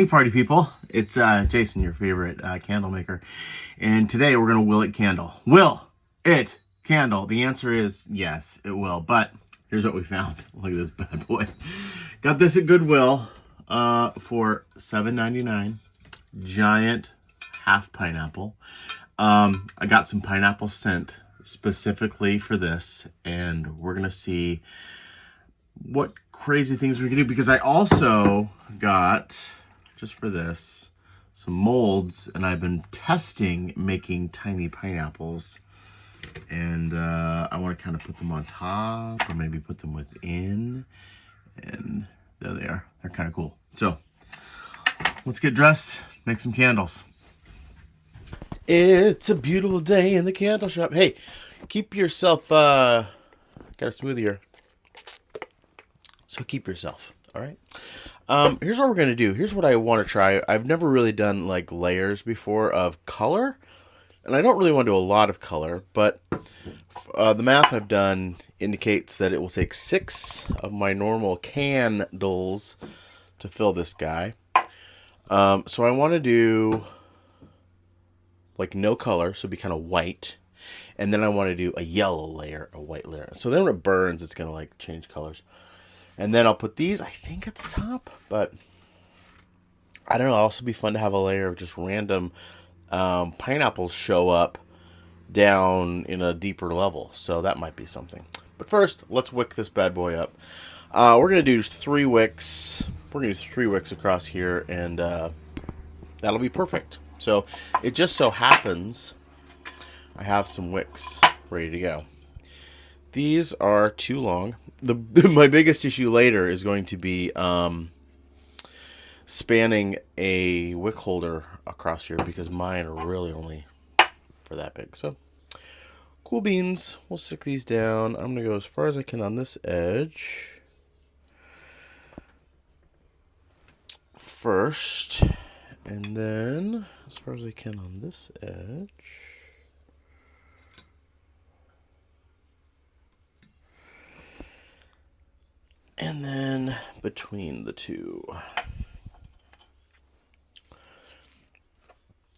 Hey party people, it's Jason, your favorite candle maker, and today we're gonna will it candle. Will it candle? The answer is yes, it will, but here's what we found. Look at this bad boy. Got this at Goodwill for $7.99. Giant half pineapple. I got some pineapple scent specifically for this, and we're gonna see what crazy things we can do, because I also got, just for this, some molds, and I've been testing making tiny pineapples, and I want to kind of put them on top or maybe put them within, and there they are. They're kind of cool. So let's get dressed, make some candles. It's a beautiful day in the candle shop. Hey, keep yourself got a smoothie here, so keep yourself, all right? Here's what we're going to do. Here's what I want to try. I've never really done like layers before of color, and I don't really want to do a lot of color, but the math I've done indicates that it will take 6 of my normal candles to fill this guy. So I want to do like no color, so it'd be kind of white, and then I want to do a yellow layer, a white layer. So then when it burns, it's going to like change colors. And then I'll put these, I think, at the top, but I don't know. It'll also be fun to have a layer of just random pineapples show up down in a deeper level. So that might be something. But first, let's wick this bad boy up. We're going to do 3 wicks. We're going to do 3 wicks across here, and that'll be perfect. So it just so happens I have some wicks ready to go. These are too long. My biggest issue later is going to be spanning a wick holder across here, because mine are really only for that big. So, cool beans. We'll stick these down. I'm going to go as far as I can on this edge first, and then as far as I can on this edge. And then between the two.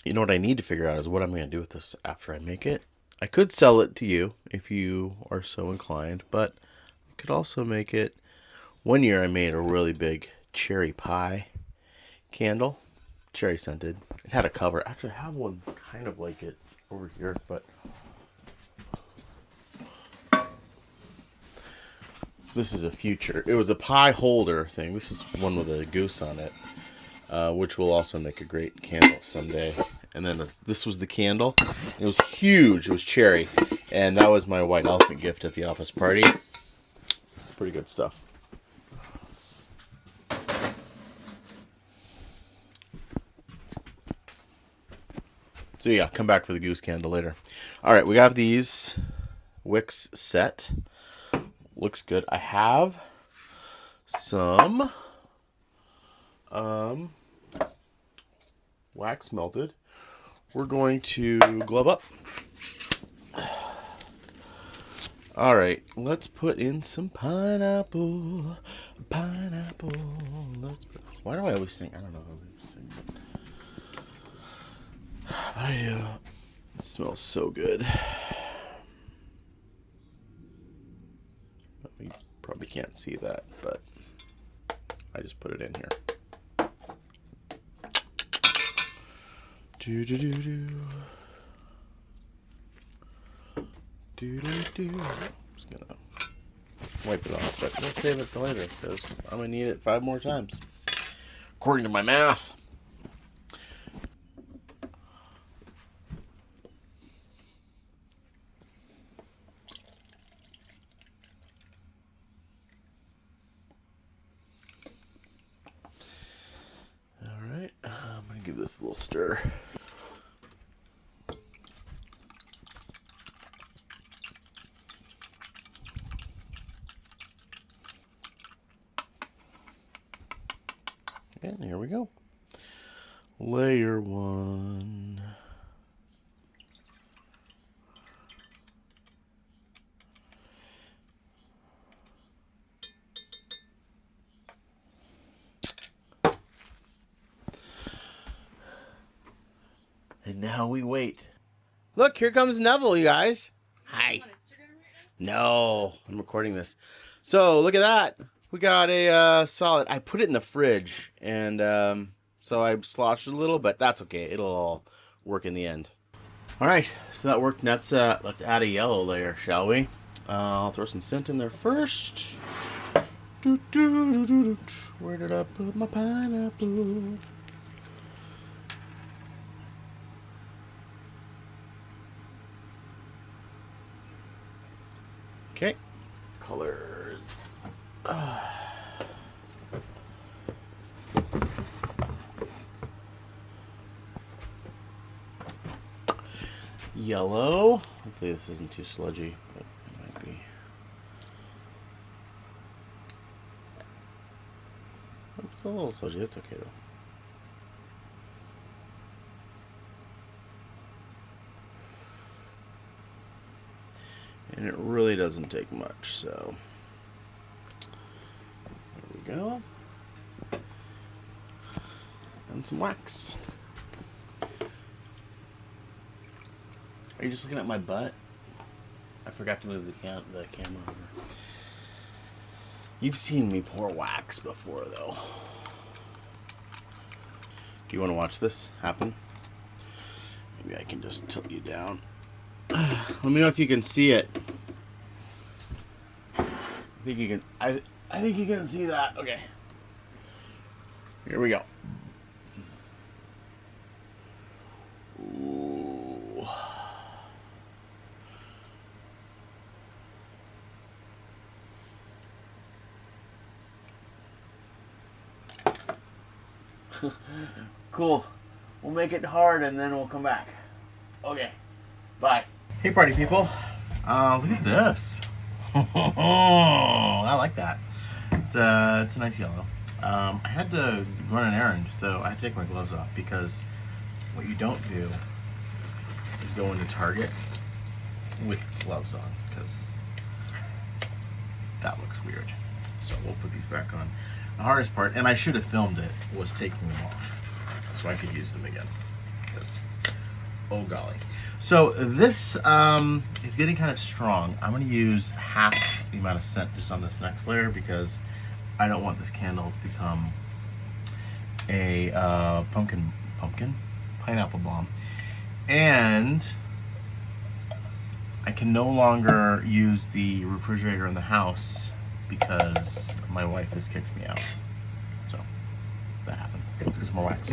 You know what I need to figure out is what I'm going to do with this after I make it. I could sell it to you if you are so inclined, but I could also make it. One year I made a really big cherry pie candle, cherry scented. It had a cover. Actually, I have one kind of like it over here, but this is a future. It was a pie holder thing. This is one with a goose on it, which will also make a great candle someday. And then this was the candle. It was huge. It was cherry. And that was my white elephant gift at the office party. Pretty good stuff. So yeah, come back for the goose candle later. All right, we got these wicks set. Looks good. I have some wax melted. We're going to glove up. All right, let's put in some pineapple. Pineapple. Why do I always sing? I don't know how I sing, but I do. It smells so good. You probably can't see that, but I just put it in here. Do do do do. Do do do. I'm just gonna wipe it off, but let's save it for later because I'm gonna need it 5 more times, according to my math. Alright, I'm going to give this a little stir. And here we go. Layer 1. And now we wait. Look, here comes Neville, you guys. Hi. No, I'm recording this. So look at that. We got a solid. I put it in the fridge, and so I sloshed it a little, but that's okay. It'll all work in the end. All right, so that worked. Let's add a yellow layer, shall we? I'll throw some scent in there first. Where did I put my pineapple? Okay, colors. Yellow. Hopefully this isn't too sludgy, but it might be. It's a little sludgy. That's okay though. And it really doesn't take much, so there we go. And some wax. Are you just looking at my butt? I forgot to move the camera over. You've seen me pour wax before, though. Do you want to watch this happen? Maybe I can just tilt you down. Let me know if you can see it. I think you can. I think you can see that. Okay. Here we go. Ooh. Cool. We'll make it hard and then we'll come back. Okay. Bye. Hey, party people. Look at this. I like that. It's a nice yellow. I had to run an errand, so I had to take my gloves off because what you don't do is go into Target with gloves on because that looks weird. So we'll put these back on. The hardest part, and I should have filmed it, was taking them off so I could use them again. Because, oh golly. So this is getting kind of strong. I'm going to use half the amount of scent just on this next layer because I don't want this candle to become a pineapple bomb. And I can no longer use the refrigerator in the house because my wife has kicked me out. So that happened. Let's get some more wax.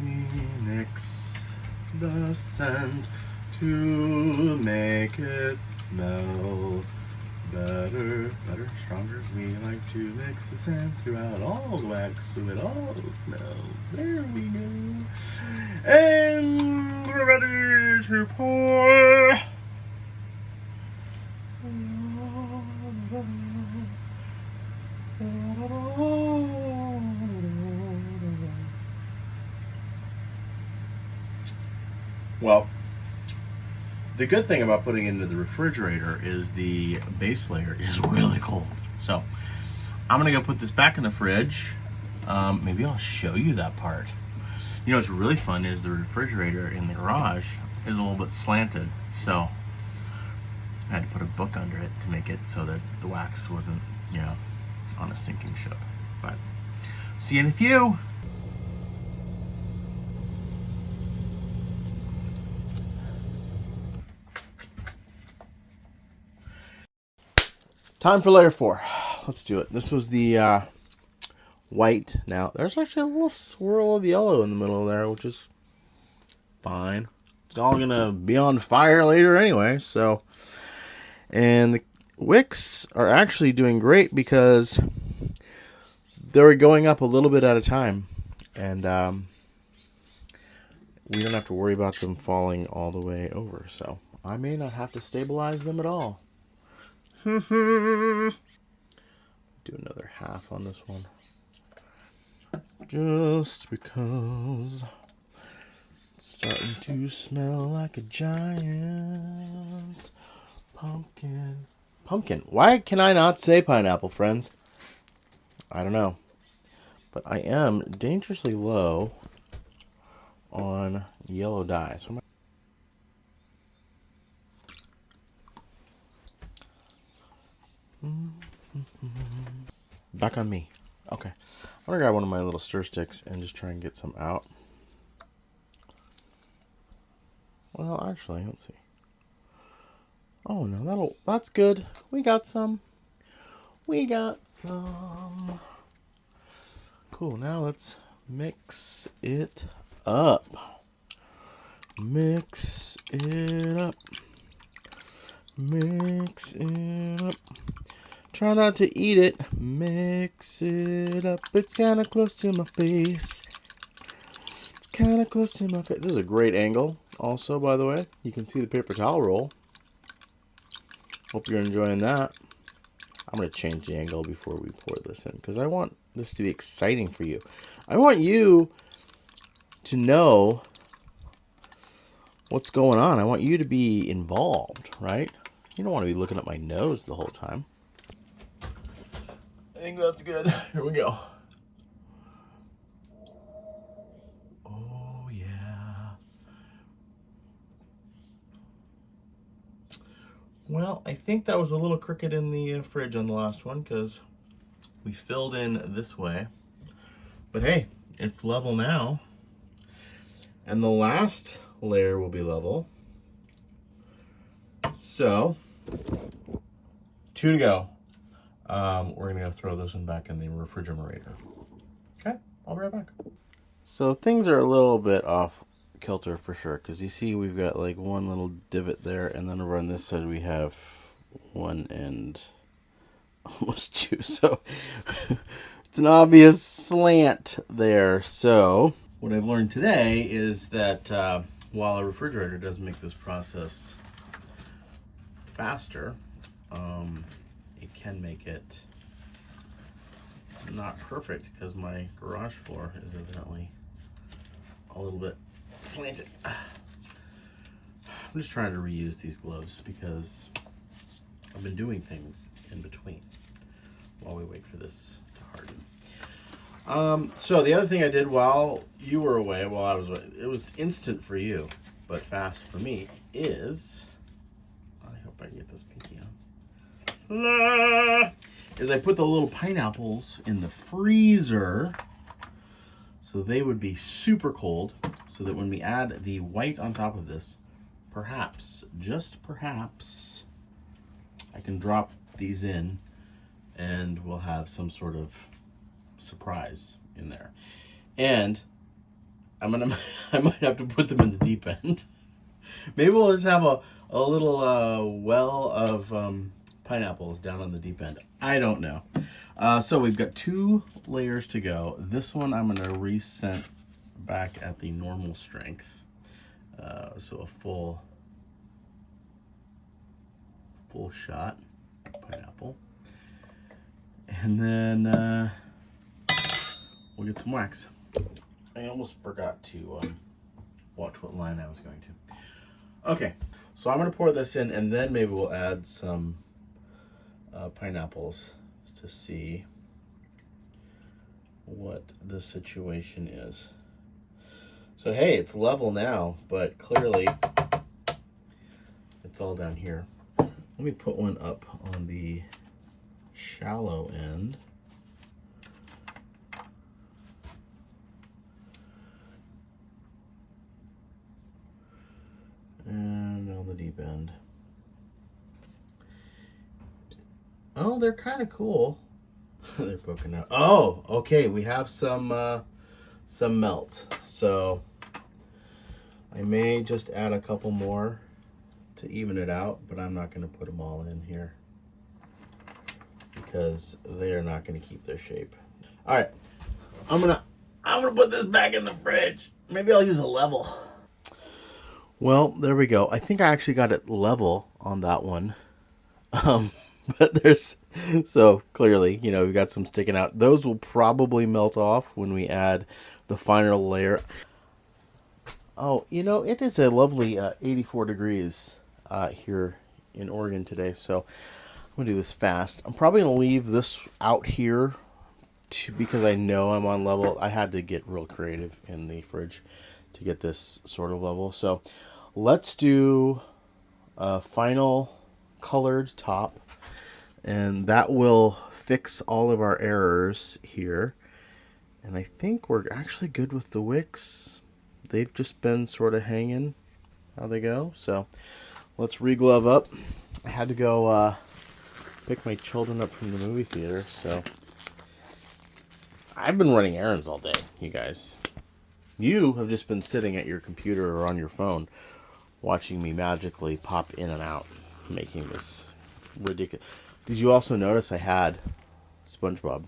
We mix the scent to make it smell better, stronger. We like to mix the scent throughout all the wax so it all smells. There we go. And we're ready to pour. Well, the good thing about putting it into the refrigerator is the base layer is really cold. So I'm gonna go put this back in the fridge. Maybe I'll show you that part. You know what's really fun is the refrigerator in the garage is a little bit slanted. So I had to put a book under it to make it so that the wax wasn't, you know, on a sinking ship. But see you in a few. Time for layer 4. Let's do it. This was the white. Now, there's actually a little swirl of yellow in the middle there, which is fine. It's all going to be on fire later anyway, so. And the wicks are actually doing great because they're going up a little bit at a time. And we don't have to worry about them falling all the way over. So I may not have to stabilize them at all. Do another half on this one. Just because it's starting to smell like a giant pumpkin. Pumpkin. Why can I not say pineapple, friends? I don't know. But I am dangerously low on yellow dye. So back on me. Okay. I'm going to grab one of my little stir sticks and just try and get some out. Well, actually, let's see. Oh, no, that's good. We got some. We got some. Cool, now let's mix it up. Mix it up. Mix it up. Try not to eat it. Mix it up. It's kind of close to my face. It's kind of close to my face. This is a great angle. Also, by the way, you can see the paper towel roll. Hope you're enjoying that. I'm going to change the angle before we pour this in because I want this to be exciting for you. I want you to know what's going on. I want you to be involved, right? You don't want to be looking at my nose the whole time. I think that's good. Here we go. Oh, yeah. Well, I think that was a little crooked in the fridge on the last one because we filled in this way. But hey, it's level now. And the last layer will be level. So, 2 to go. We're going to go throw this one back in the refrigerator. Okay, I'll be right back. So things are a little bit off kilter for sure, because you see we've got like one little divot there, and then over on this side we have one and almost two. So it's an obvious slant there. So what I've learned today is that while a refrigerator does make this process faster, it can make it not perfect because my garage floor is evidently a little bit slanted. I'm just trying to reuse these gloves because I've been doing things in between while we wait for this to harden. So the other thing I did while you were away, while I was away, it was instant for you, but fast for me, is, I hope I can get this pinky on, is I put the little pineapples in the freezer so they would be super cold, so that when we add the white on top of this, perhaps, just perhaps, I can drop these in and we'll have some sort of surprise in there. And I might have to put them in the deep end. Maybe we'll just have a little well of pineapples down on the deep end. I don't know. So we've got 2 layers to go. This one I'm going to recent back at the normal strength. So a full shot pineapple. And then we'll get some wax. I almost forgot to watch what line I was going to. Okay, so I'm going to pour this in, and then maybe we'll add some pineapples to see what the situation is. So hey, it's level now, but clearly it's all down here. Let me put one up on the shallow end. And on the deep end. Oh, they're kind of cool. They're poking out. Oh, okay. We have some melt. So I may just add a couple more to even it out, but I'm not going to put them all in here because they are not going to keep their shape. All right, I'm gonna put this back in the fridge. Maybe I'll use a level. Well, there we go. I think I actually got it level on that one. But there's, so clearly, you know, we've got some sticking out. Those will probably melt off when we add the final layer. Oh, you know, it is a lovely 84 degrees here in Oregon today. So I'm going to do this fast. I'm probably going to leave this out here to, because I know I'm on level, I had to get real creative in the fridge to get this sort of level. So let's do a final colored top, and that will fix all of our errors here. And I think we're actually good with the wicks. They've just been sort of hanging how they go. So let's re-glove up. I had to go pick my children up from the movie theater, so I've been running errands all day, you guys. You have just been sitting at your computer or on your phone watching me magically pop in and out, making this ridiculous. Did you also notice I had SpongeBob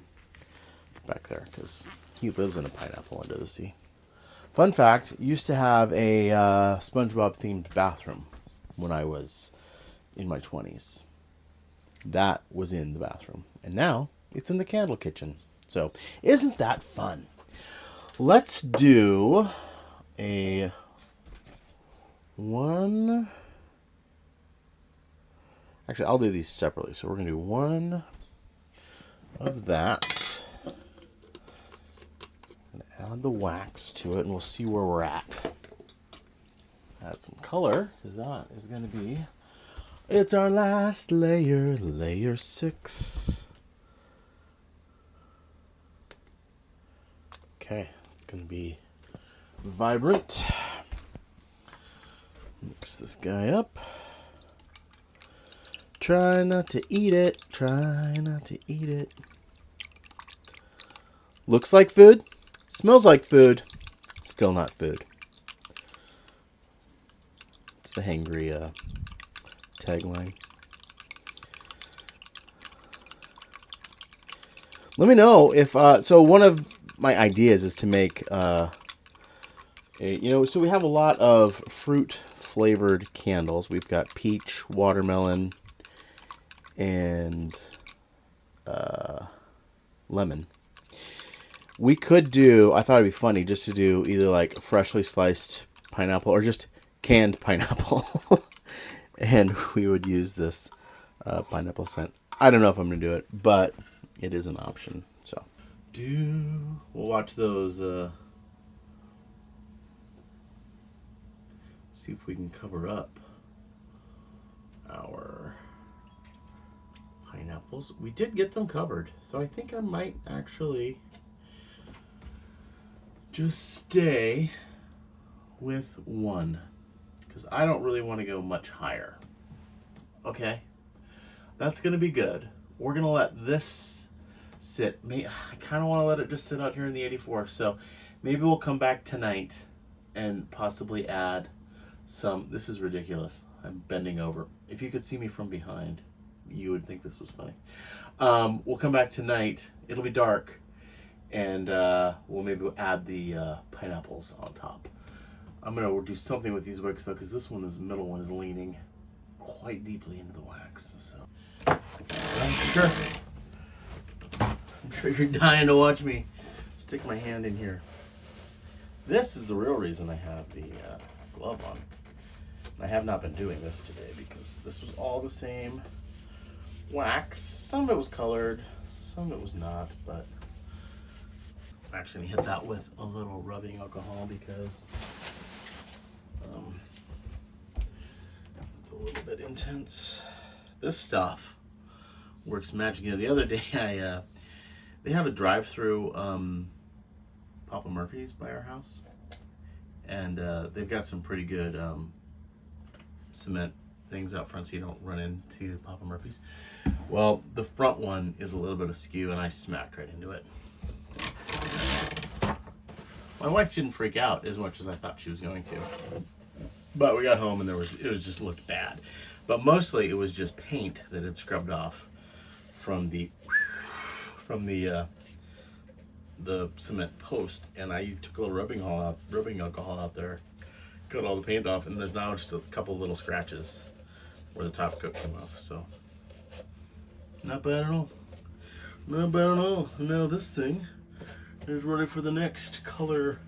back there? Because he lives in a pineapple under the sea. Fun fact, used to have a SpongeBob-themed bathroom when I was in my 20s. That was in the bathroom. And now it's in the candle kitchen. So isn't that fun? Let's do a one. Actually, I'll do these separately. So we're going to do one of that. I'm going to add the wax to it, and we'll see where we're at. Add some color, because that is going to be... It's our last layer, layer 6. Okay, it's going to be vibrant. Mix this guy up. Try not to eat it. Try not to eat it. Looks like food. Smells like food. Still not food. It's the hangry tagline. Let me know if so one of my ideas is to make so we have a lot of fruit flavored candles. We've got peach, watermelon, and lemon. We could do, I thought it'd be funny just to do either like freshly sliced pineapple or just canned pineapple. And we would use this pineapple scent. I don't know if I'm going to do it, but it is an option. So, we'll watch those. See if we can cover up our pineapples. We did get them covered, so I think I might actually just stay with one, because I don't really want to go much higher. Okay, that's going to be good. We're going to let this sit. I kind of want to let it just sit out here in the 84, so maybe we'll come back tonight and possibly add some. This is ridiculous. I'm bending over. If you could see me from behind, you would think this was funny. We'll come back tonight. It'll be dark, and we'll add the pineapples on top. I'm going to do something with these wicks, though, because this one, the middle one, is leaning quite deeply into the wax. So I'm sure you're dying to watch me stick my hand in here. This is the real reason I have the glove on. I have not been doing this today because this was all the same wax. Some of it was colored, some of it was not, but I'm actually going to hit that with a little rubbing alcohol because it's a little bit intense. This stuff works magic. You know, the other day they have a drive-through Papa Murphy's by our house, and they've got some pretty good cement things out front so you don't run into Papa Murphy's. Well, the front one is a little bit askew, and I smacked right into it. My wife didn't freak out as much as I thought she was going to, but we got home and it just looked bad. But mostly it was just paint that had scrubbed off from the cement post, and I took a little rubbing alcohol out there, cut all the paint off, and there's now just a couple little scratches where the top coat came off. So not bad at all. Not bad at all. Now this thing is ready for the next color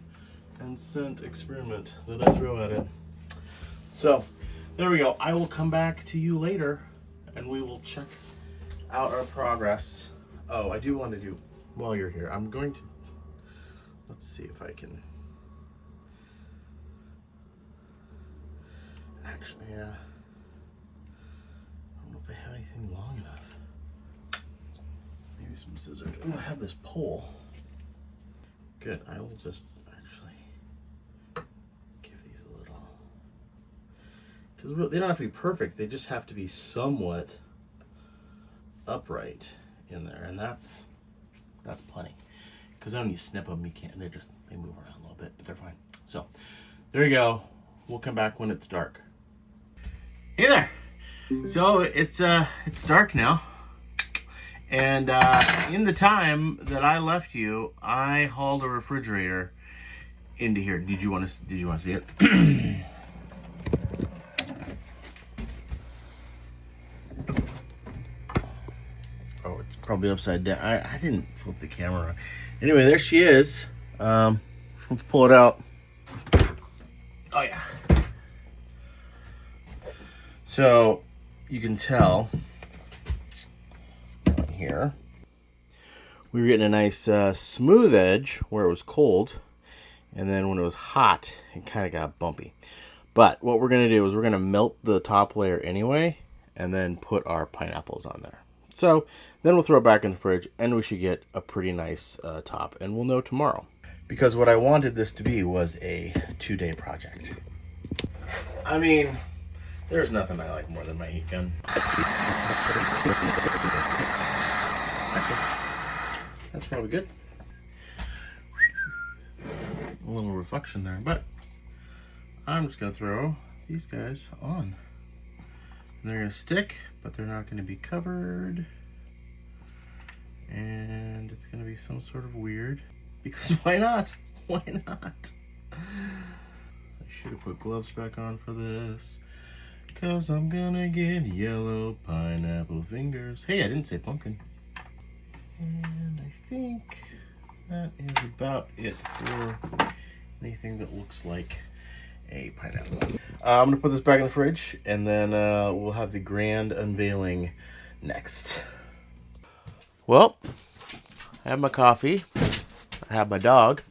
and scent experiment that I throw at it. So there we go. I will come back to you later and we will check out our progress. Oh, I do want to do while you're here, I'm going to, let's see if I can, actually, I don't know if I have anything long enough. Maybe some scissors. Oh, I have this pole. Good, I will just actually give these a little, because they don't have to be perfect, they just have to be somewhat upright in there, and that's plenty. Because when you snip them, you can't, they move around a little bit, but they're fine. So there you go. We'll come back when it's dark. Hey there. So it's dark now, and in the time that I left you, I hauled a refrigerator into here. Did you want to see it? Oh, it's probably upside down. I didn't flip the camera around. Anyway, there she is. Let's pull it out. Oh yeah. So you can tell here we were getting a nice smooth edge where it was cold, and then when it was hot it kind of got bumpy. But what we're going to do is we're going to melt the top layer anyway and then put our pineapples on there. So then we'll throw it back in the fridge and we should get a pretty nice top, and we'll know tomorrow. Because what I wanted this to be was a 2-day project. I mean, there's nothing I like more than my heat gun. Okay. That's probably good. A little reflection there, but I'm just going to throw these guys on. And they're going to stick, but they're not going to be covered. And it's going to be some sort of weird, because why not? Why not? I should have put gloves back on for this, because I'm going to get yellow pineapple fingers. Hey, I didn't say pumpkin. And I think that is about it for anything that looks like a pineapple. I'm going to put this back in the fridge, and then we'll have the grand unveiling next. Well, I have my coffee. I have my dog.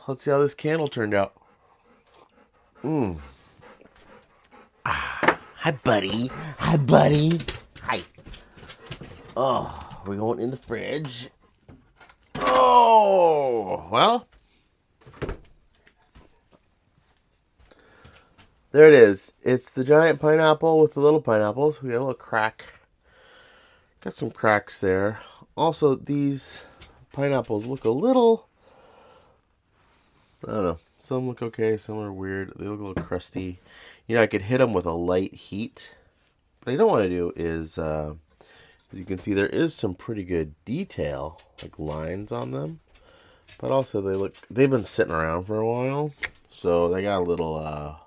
Let's see how this candle turned out. Hi, buddy. Hi, buddy. Hi. Oh, we're going in the fridge. Oh, well. There it is. It's the giant pineapple with the little pineapples. We got a little crack. Got some cracks there. Also, these pineapples look a little, I don't know. Some look okay, some are weird. They look a little crusty. You know, I could hit them with a light heat. What I don't want to do is, as you can see, there is some pretty good detail, like lines on them. But also, they've been sitting around for a while. So they got a little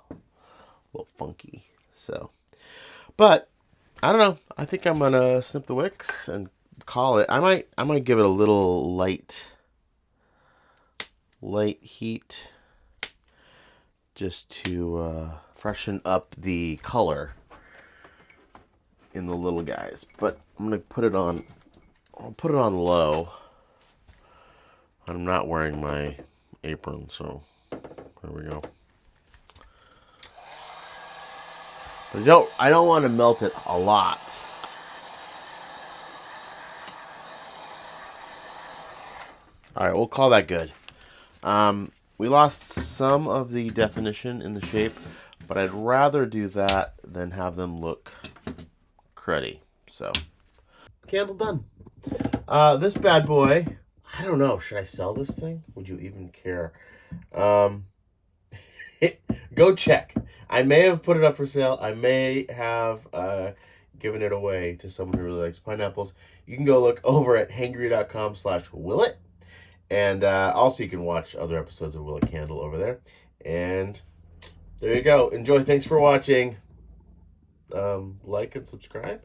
funky. So, but I don't know. I think I'm gonna snip the wicks and call it. I might give it a little light heat just to freshen up the color in the little guys. But I'm gonna put it on. I'll put it on low. I'm not wearing my apron, so there we go. But I don't want to melt it a lot. All right, we'll call that good. We lost some of the definition in the shape, but I'd rather do that than have them look cruddy. So, candle done. This bad boy, I don't know. Should I sell this thing? Would you even care? Go check. I may have put it up for sale. I may have given it away to someone who really likes pineapples. You can go look over at hangry.com/willit. And also you can watch other episodes of Willit Candle over there. And there you go. Enjoy. Thanks for watching. Like and subscribe.